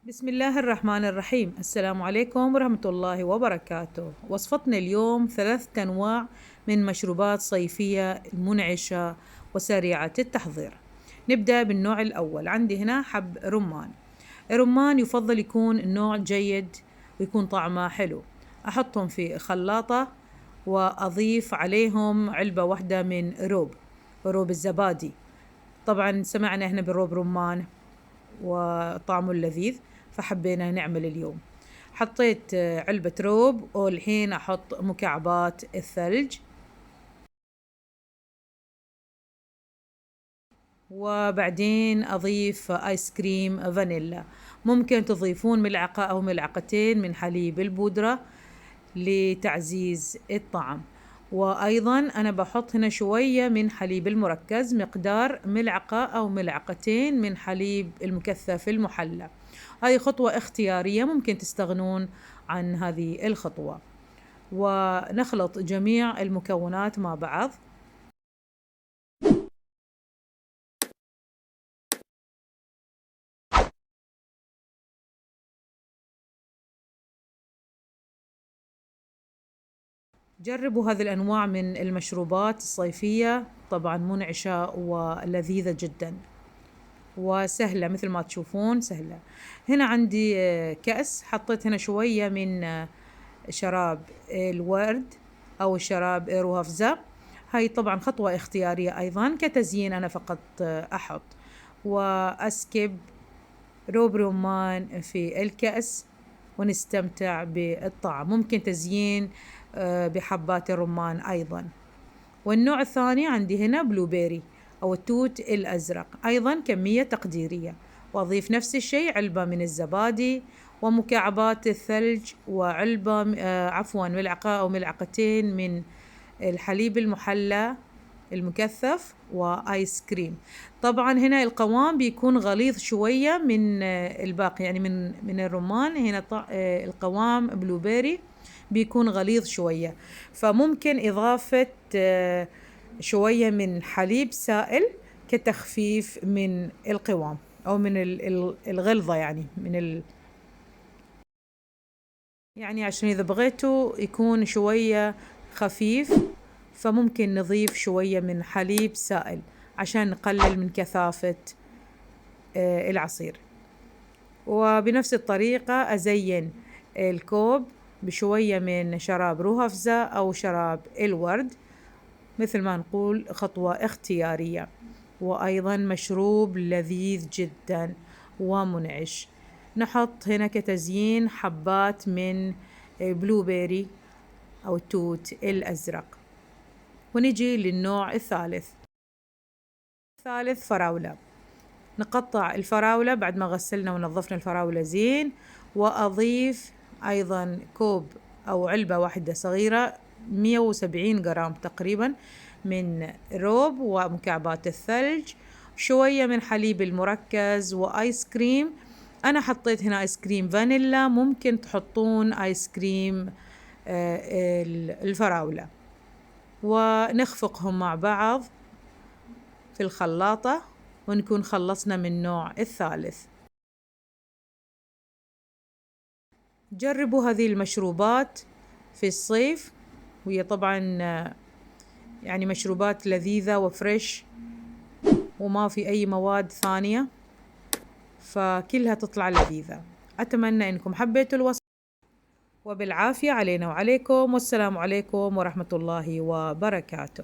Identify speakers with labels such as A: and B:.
A: بسم الله الرحمن الرحيم. السلام عليكم ورحمة الله وبركاته. وصفتنا اليوم 3 أنواع من مشروبات صيفية منعشة وسريعة التحضير. نبدأ بالنوع الأول. عندي هنا حب رمان. الرمان يفضل يكون نوع جيد ويكون طعمه حلو. أحطهم في خلاطة وأضيف عليهم علبة واحدة من روب الزبادي. طبعا سمعنا هنا بالروب رمان وطعمه لذيذ، فحبينا نعمل اليوم. حطيت علبة روب، والحين أحط مكعبات الثلج، وبعدين أضيف آيس كريم فانيلا. ممكن تضيفون ملعقة أو ملعقتين من حليب البودرة لتعزيز الطعم. وأيضا أنا بحط هنا شوية من حليب المركز، مقدار ملعقة أو ملعقتين من حليب المكثف المحلى. هذه خطوة اختيارية، ممكن تستغنون عن هذه الخطوة. ونخلط جميع المكونات مع بعض. جربوا هذه الأنواع من المشروبات الصيفية، طبعا منعشة ولذيذة جدا وسهلة، مثل ما تشوفون سهلة. هنا عندي كأس، حطيت هنا شوية من شراب الورد أو الشراب روهافزا. هاي طبعا خطوة اختيارية أيضا، كتزيين أنا فقط أحط وأسكب روب رمان في الكأس ونستمتع بالطعم. ممكن تزيين بحبات الرمان أيضا. والنوع الثاني عندي هنا بلوبيري أو التوت الأزرق، أيضا كمية تقديرية، وأضيف نفس الشيء علبة من الزبادي ومكعبات الثلج وعلبة ملعقة أو ملعقتين من الحليب المحلى المكثف وآيس كريم. طبعا هنا القوام بيكون غليظ شوية من الباقي، يعني من الرمان. هنا القوام بلوبيري بيكون غليظ شوية، فممكن إضافة شوية من حليب سائل كتخفيف من القوام أو من الغلظة، يعني يعني عشان إذا بغيتوا يكون شوية خفيف، فممكن نضيف شوية من حليب سائل عشان نقلل من كثافة العصير. وبنفس الطريقة أزين الكوب بشوية من شراب روهافزا أو شراب الورد، مثل ما نقول خطوة اختيارية. وأيضا مشروب لذيذ جدا ومنعش. نحط هنا كتزيين حبات من بلوبيري أو التوت الأزرق. ونجي للنوع الثالث. فراولة. نقطع الفراولة بعد ما غسلنا ونظفنا الفراولة زين، وأضيف أيضا كوب أو علبة واحدة صغيرة 170 جرام تقريبا من روب ومكعبات الثلج، شوية من حليب المركز وآيس كريم. أنا حطيت هنا آيس كريم فانيلا، ممكن تحطون آيس كريم الفراولة، ونخفقهم مع بعض في الخلاطة، ونكون خلصنا من النوع الثالث. جربوا هذه المشروبات في الصيف، وهي طبعا يعني مشروبات لذيذة وفريش وما في أي مواد ثانية، فكلها تطلع لذيذة. أتمنى أنكم حبيتوا الوصفة، وبالعافية علينا وعليكم، والسلام عليكم ورحمة الله وبركاته.